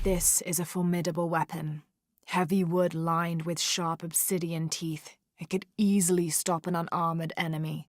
This is a formidable weapon. Heavy wood lined with sharp obsidian teeth. It could easily stop an unarmored enemy.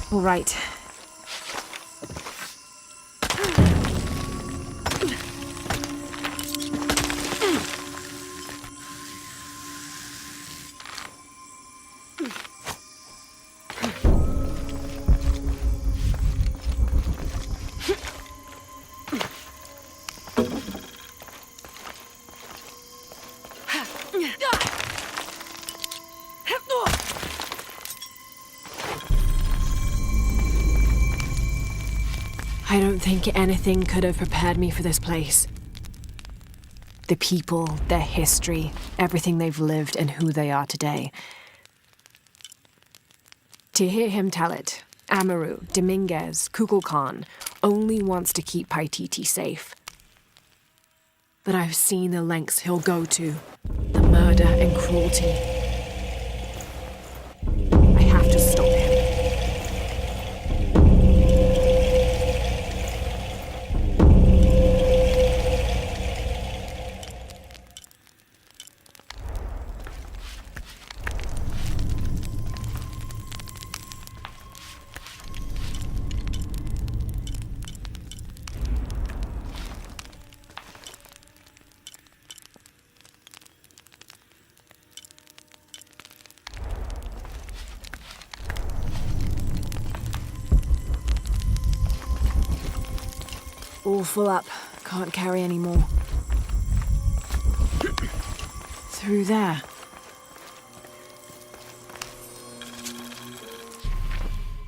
All right. I don't think anything could have prepared me for this place. The people, their history, everything they've lived and who they are today. To hear him tell it, Amaru, Dominguez, Kukulkan only wants to keep Paititi safe. But I've seen the lengths he'll go to, the murder and cruelty. I have to stop him. All full up. Can't carry any more. Through there.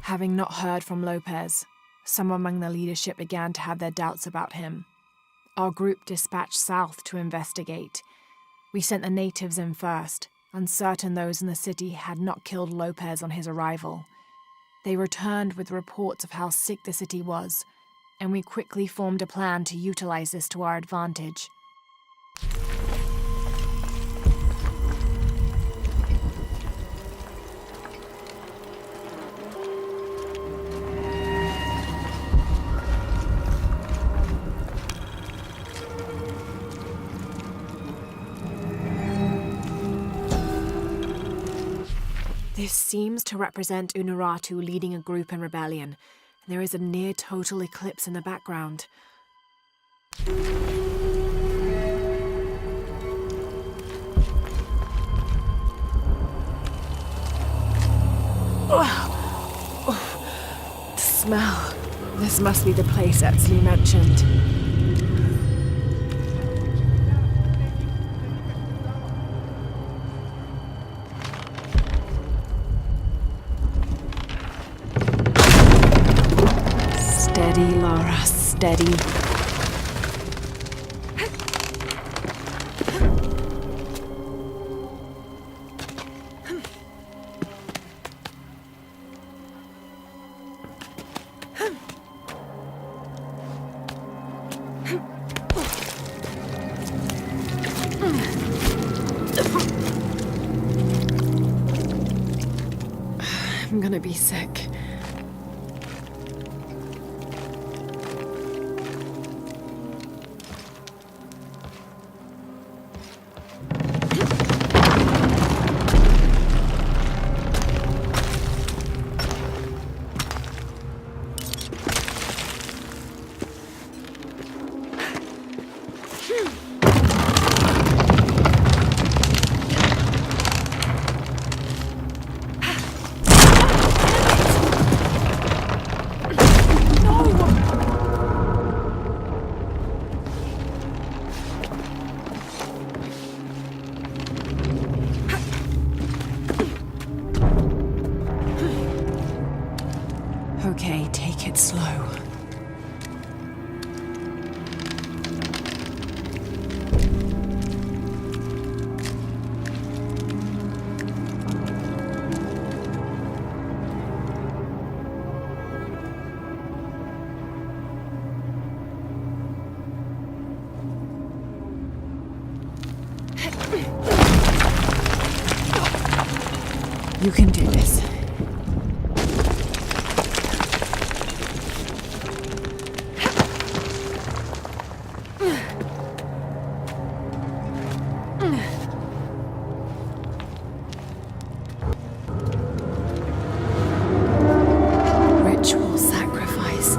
Having not heard from Lopez, some among the leadership began to have their doubts about him. Our group dispatched south to investigate. We sent the natives in first, uncertain those in the city had not killed Lopez on his arrival. They returned with reports of how sick the city was, and we quickly formed a plan to utilize this to our advantage. This seems to represent Unuratu leading a group in rebellion. There is a near-total eclipse in the background. The smell. This must be the place Etsley mentioned. Steady, Lara, steady. I'm gonna be sick. You can do this. Ritual sacrifice.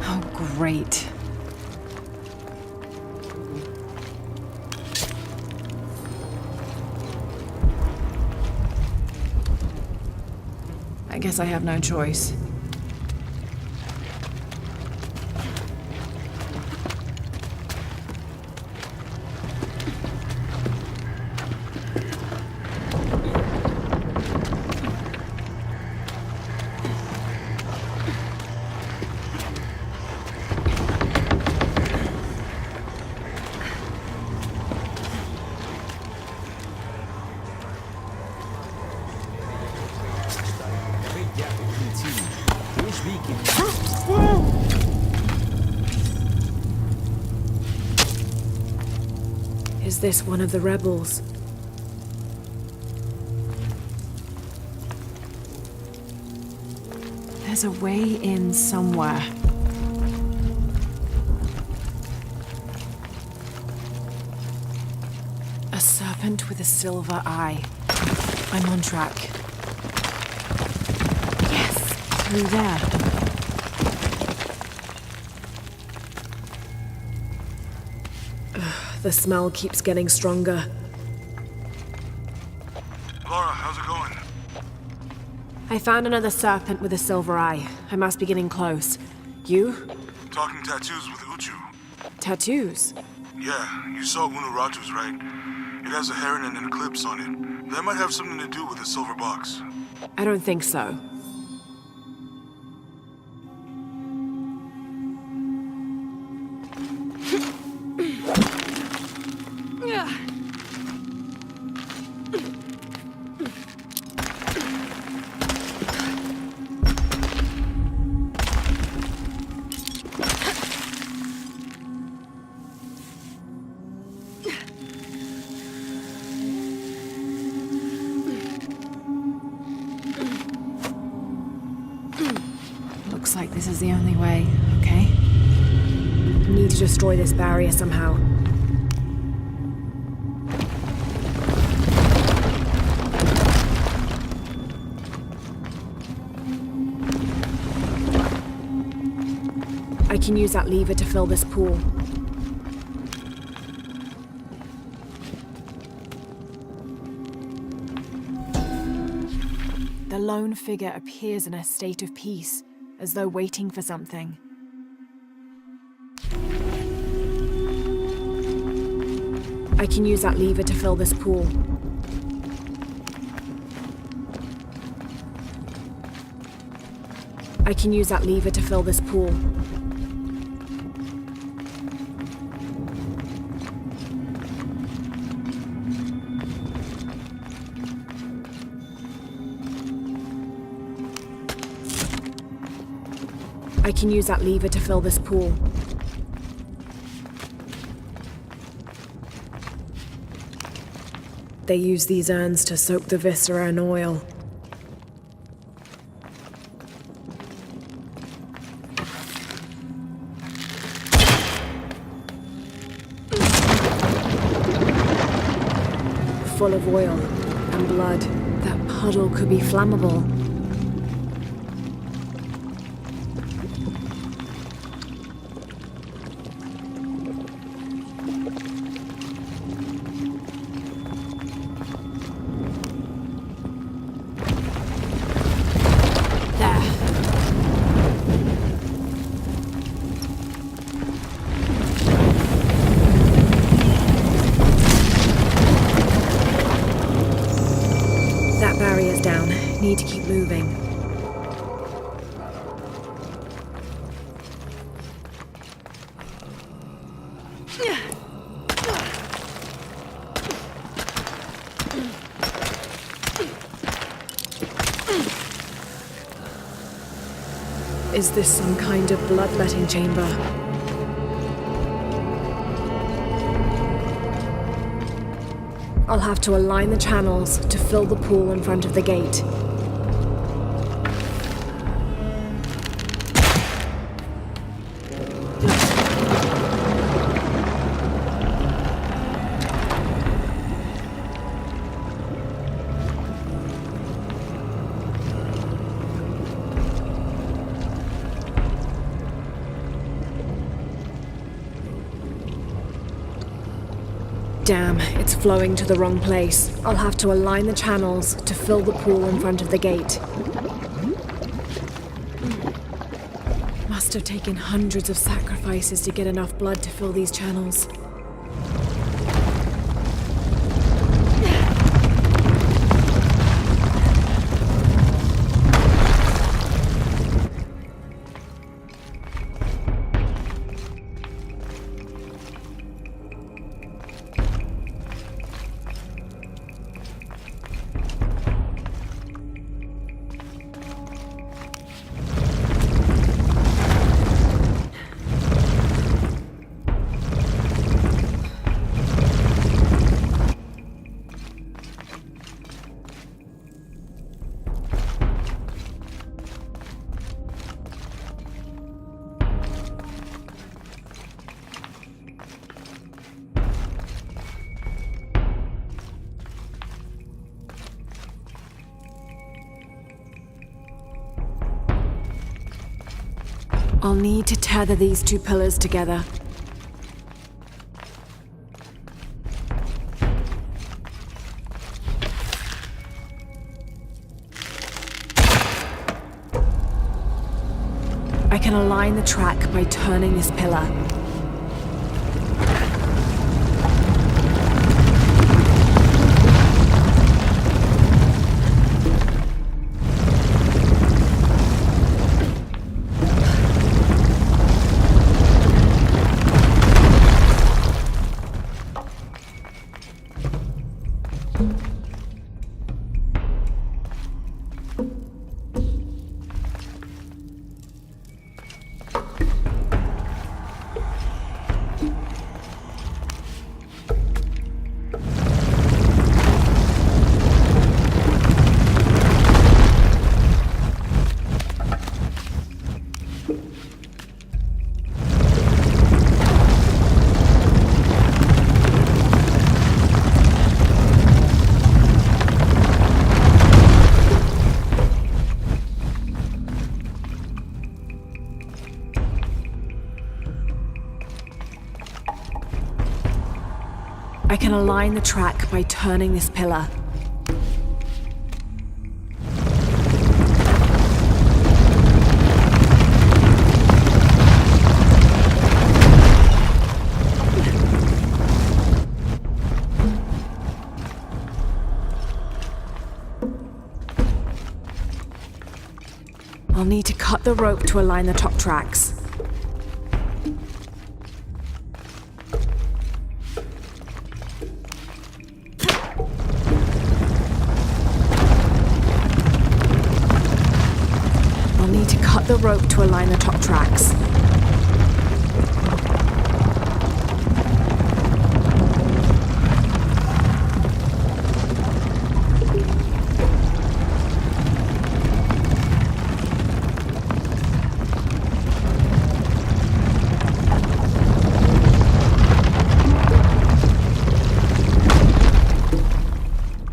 Oh, great. I guess I have no choice. Is this one of the rebels? There's a way in somewhere. A serpent with a silver eye. I'm on track. Yes, through there. The smell keeps getting stronger. Laura, how's it going? I found another serpent with a silver eye. I must be getting close. You? Talking tattoos with Uchu. Tattoos? Yeah, you saw Unuratu's, right? It has a heron and an eclipse on it. That might have something to do with the silver box. I don't think so. Looks like this is the only way, okay? Need to destroy this barrier somehow. I can use that lever to fill this pool. the lone figure appears in a state of peace, as though waiting for something. I can use that lever to fill this pool. I can use that lever to fill this pool. I can use that lever to fill this pool. They use these urns to soak the viscera in oil. Full of oil and blood. That puddle could be flammable. Barrier's down. Need to keep moving. Is this some kind of bloodletting chamber? I'll have to align the channels to fill the pool in front of the gate. Damn, it's flowing to the wrong place. I'll have to align the channels to fill the pool in front of the gate. Must have taken hundreds of sacrifices to get enough blood to fill these channels. I'll need to tether these two pillars together. I can align the track by turning this pillar. I can align the track by turning this pillar. I'll need to cut the rope to align the top tracks. I'll need to cut the rope to align the top tracks.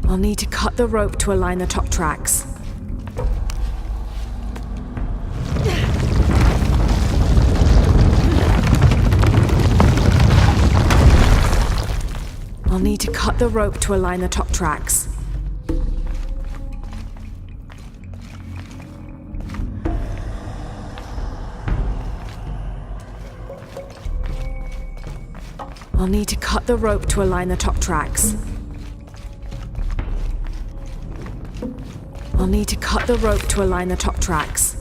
I'll need to cut the rope to align the top tracks. I'll need to cut the rope to align the top tracks. I'll need to cut the rope to align the top tracks. I'll need to cut the rope to align the top tracks.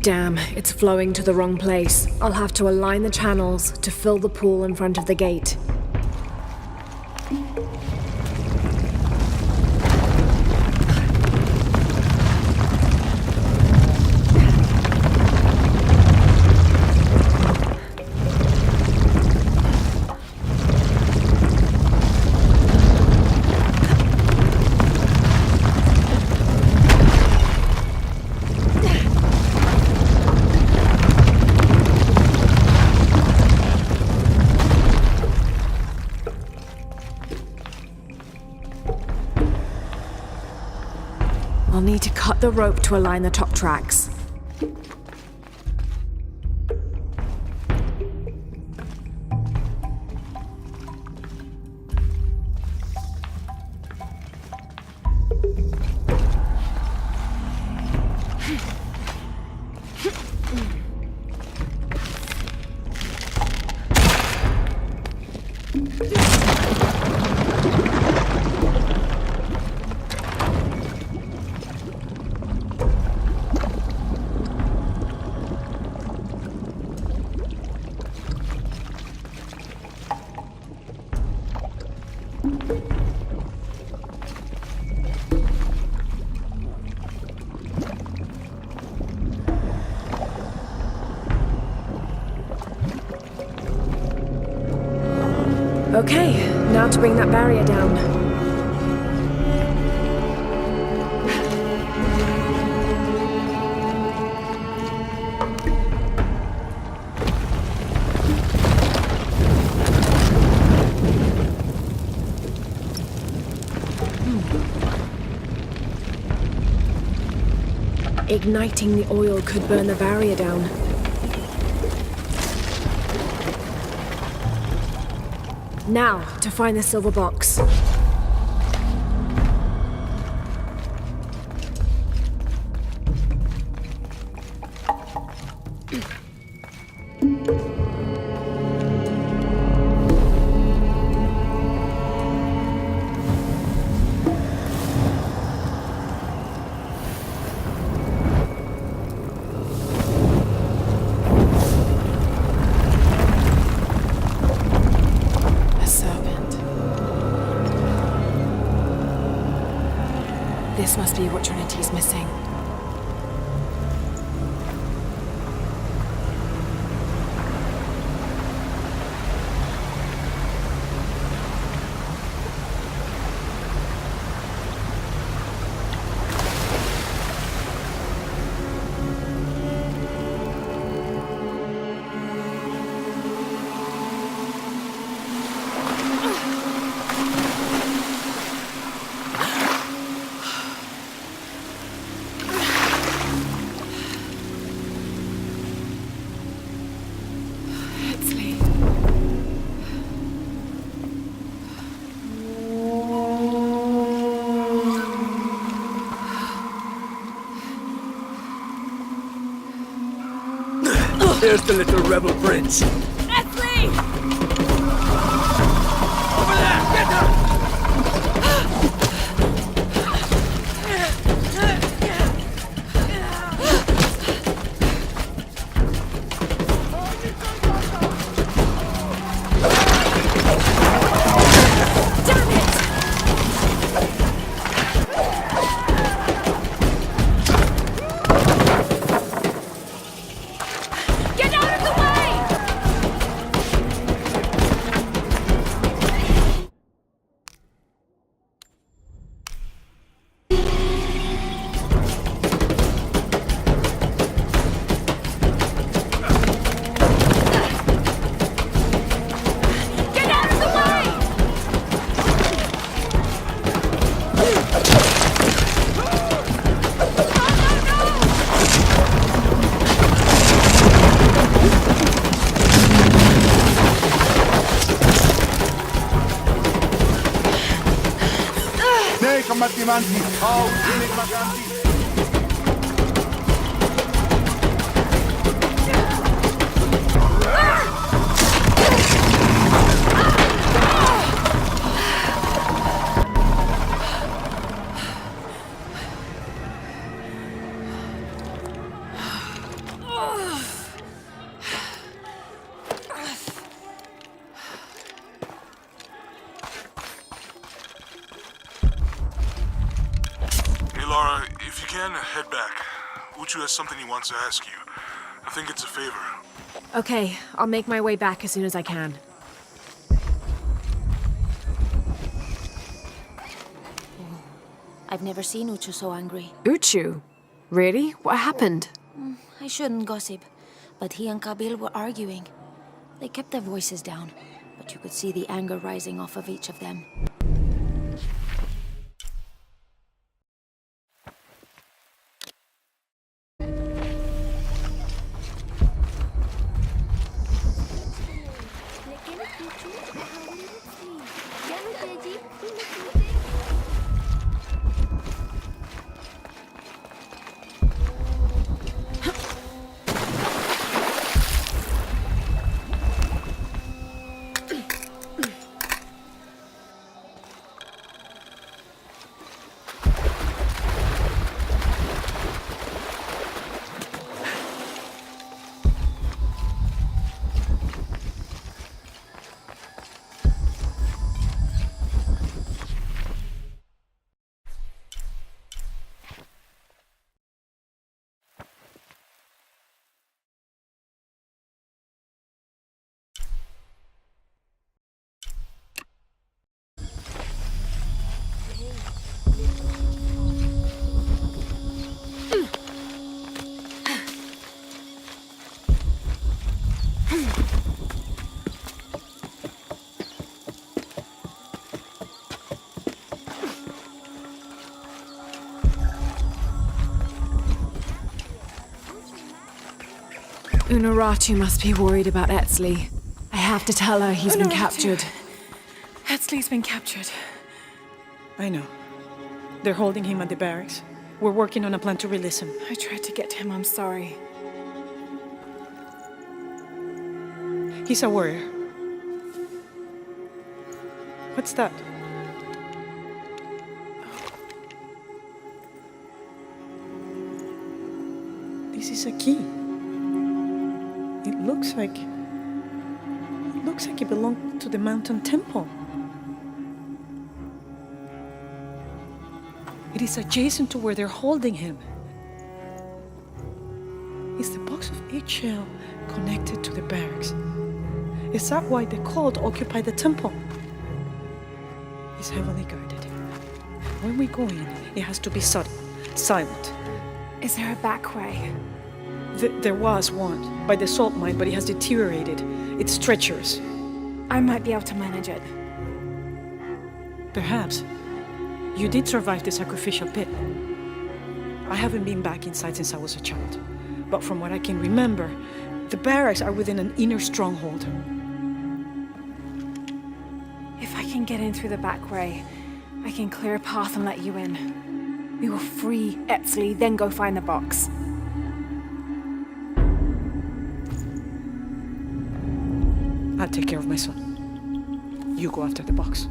Damn, it's flowing to the wrong place. I'll have to align the channels to fill the pool in front of the gate. I'll need to cut the rope to align the top tracks. Okay, now to bring that barrier down. Igniting the oil could burn the barrier down. Now, to find the silver box. This must be what Trinity's missing. There's the little rebel prince. Etzli! Over there! Get her! Manti, how dinig maganti. Laura, if you can, head back. Uchu has something he wants to ask you. I think it's a favor. Okay, I'll make my way back as soon as I can. I've never seen Uchu so angry. Uchu? Really? What happened? I shouldn't gossip, but he and Kabil were arguing. They kept their voices down, but you could see the anger rising off of each of them. Unuratu must be worried about Etzli. I have to tell her he's been captured. Etzli's been captured. I know. They're holding him at the barracks. We're working on a plan to release him. I tried to get him, I'm sorry. He's a warrior. What's that? This is a key. It looks like it belonged to the mountain temple. It is adjacent to where they're holding him. Is the box of HL connected to the barracks? Is that why the cult occupied the temple? It's heavily guarded. When we go in, it has to be subtle, silent. Is there a back way? There was one, by the salt mine, but it has deteriorated. It's treacherous. I might be able to manage it. Perhaps. You did survive the sacrificial pit. I haven't been back inside since I was a child. But from what I can remember, the barracks are within an inner stronghold. If I can get in through the back way, I can clear a path and let you in. We will free Etzli, then go find the box. I'll take care of my son. You go after the box.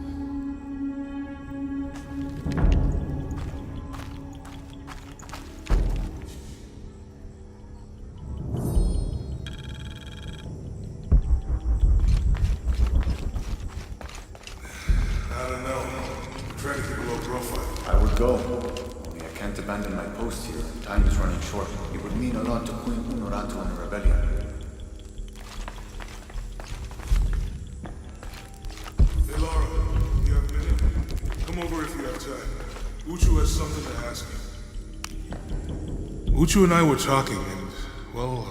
I don't know. I'm trying to keep a low profile. I would go. Only I can't abandon my post here. Time is running short. It would mean a lot to Queen Honoratu and the rebellion. Hey, Laura, you have a minute? Come over if you have time. Uchu has something to ask you. Uchu and I were talking, and, well...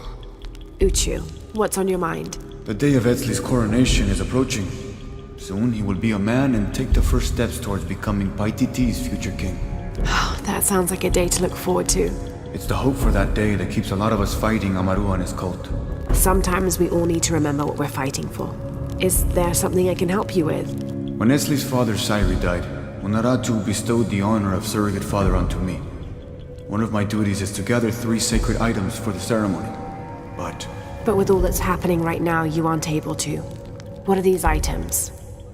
Uchu, what's on your mind? The day of Etzli's coronation is approaching. Soon he will be a man and take the first steps towards becoming Paititi's future king. That sounds like a day to look forward to. It's the hope for that day that keeps a lot of us fighting Amaru and his cult. Sometimes we all need to remember what we're fighting for. Is there something I can help you with? When Etzli's father Sairi died, Honoratu bestowed the honor of surrogate father onto me. One of my duties is to gather 3 sacred items for the ceremony. But with all that's happening right now, you aren't able to. What are these items?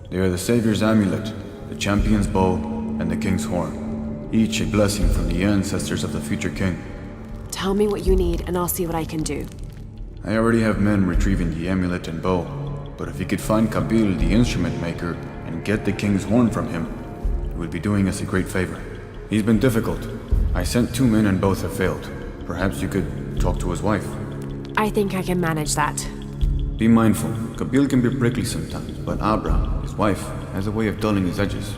They are the Savior's amulet, the champion's bow, and the king's horn. Each a blessing from the ancestors of the future king. Tell me what you need and I'll see what I can do. I already have men retrieving the amulet and bow, but if you could find Kabil, the instrument maker, and get the king's horn from him, you would be doing us a great favor. He's been difficult. I sent 2 men and both have failed. Perhaps you could talk to his wife. I think I can manage that. Be mindful. Kabil can be prickly sometimes, but Abra, his wife, has a way of dulling his edges.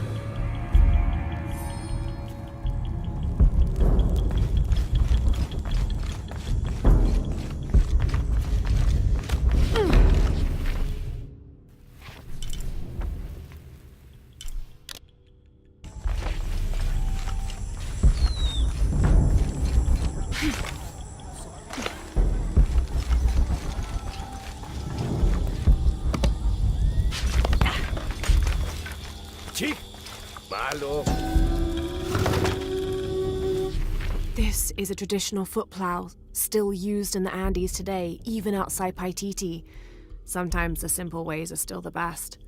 This is a traditional foot plow, still used in the Andes today, even outside Paititi. Sometimes the simple ways are still the best.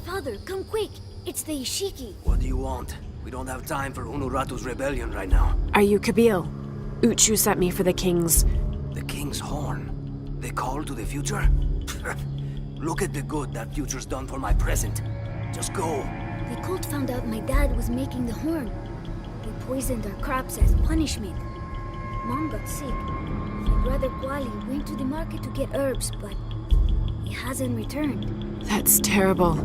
Father, come quick! It's the Ishiki. What do you want? We don't have time for Unuratu's rebellion right now. Are you Kabil? Uchu sent me for the king's... The king's horn? The call to the future? Look at the good that future's done for my present. Just go. The cult found out my dad was making the horn. They poisoned our crops as punishment. Mom got sick. My brother Kwali went to the market to get herbs, but he hasn't returned. That's terrible.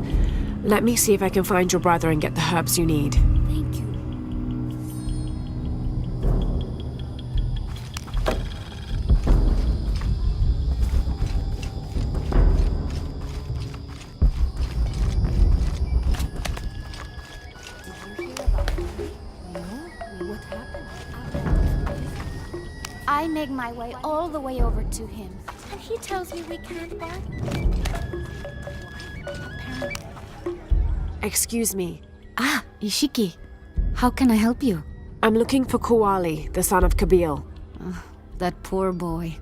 Let me see if I can find your brother and get the herbs you need. Thank you. I make my way all the way over to him, and he tells me we can't buy. Excuse me. Ah, Ishiki. How can I help you? I'm looking for Kuali, the son of Kabil. That poor boy.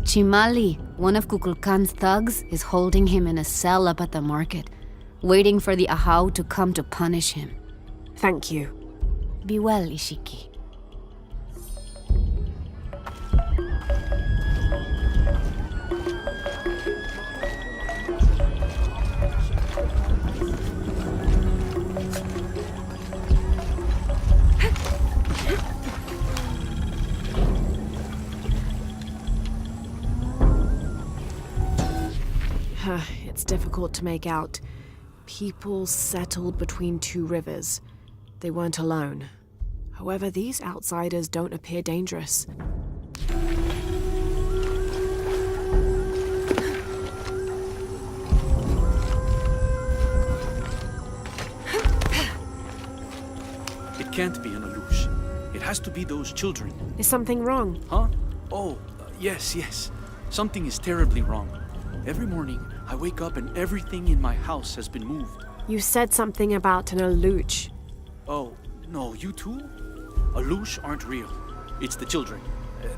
Chimali, one of Kukulkan's thugs, is holding him in a cell up at the market, waiting for the Ahau to come to punish him. Thank you. Be well, Ishiki. It's difficult to make out. People settled between two rivers. They weren't alone. However, these outsiders don't appear dangerous. It can't be an Alush. It has to be those children. Is something wrong? Huh? Oh, yes. Something is terribly wrong. Every morning, I wake up and everything in my house has been moved. You said something about an Aluch. Oh, no, you too? Alush aren't real. It's the children.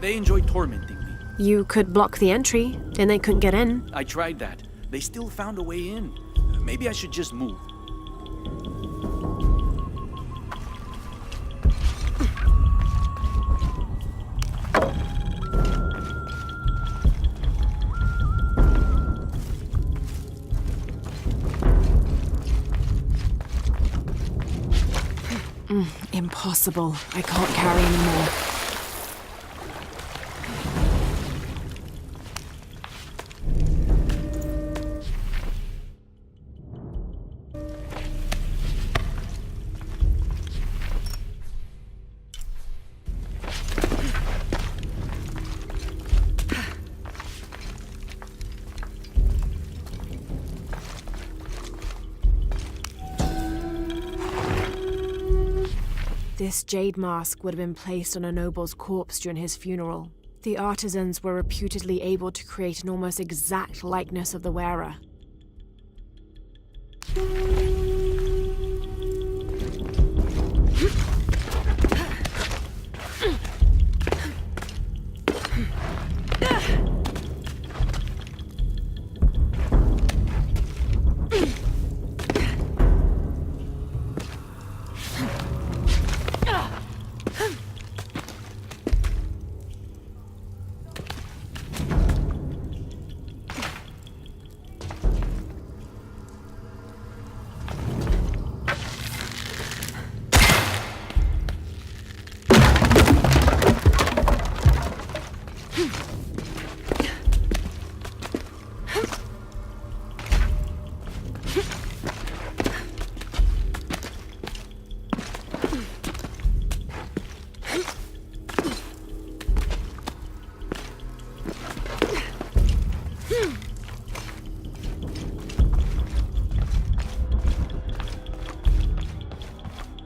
They enjoy tormenting me. You could block the entry, then they couldn't get in. I tried that. They still found a way in. Maybe I should just move. Impossible. I can't carry anymore. This jade mask would have been placed on a noble's corpse during his funeral. The artisans were reputedly able to create an almost exact likeness of the wearer.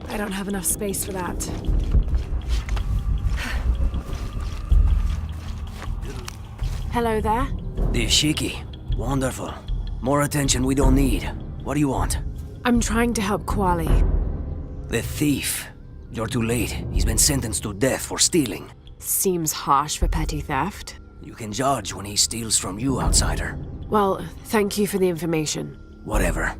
I don't have enough space for that. Hello there. The Shiki. Wonderful. More attention we don't need. What do you want? I'm trying to help Kwali. The thief. You're too late. He's been sentenced to death for stealing. Seems harsh for petty theft. You can judge when he steals from you, outsider. Well, thank you for the information. Whatever.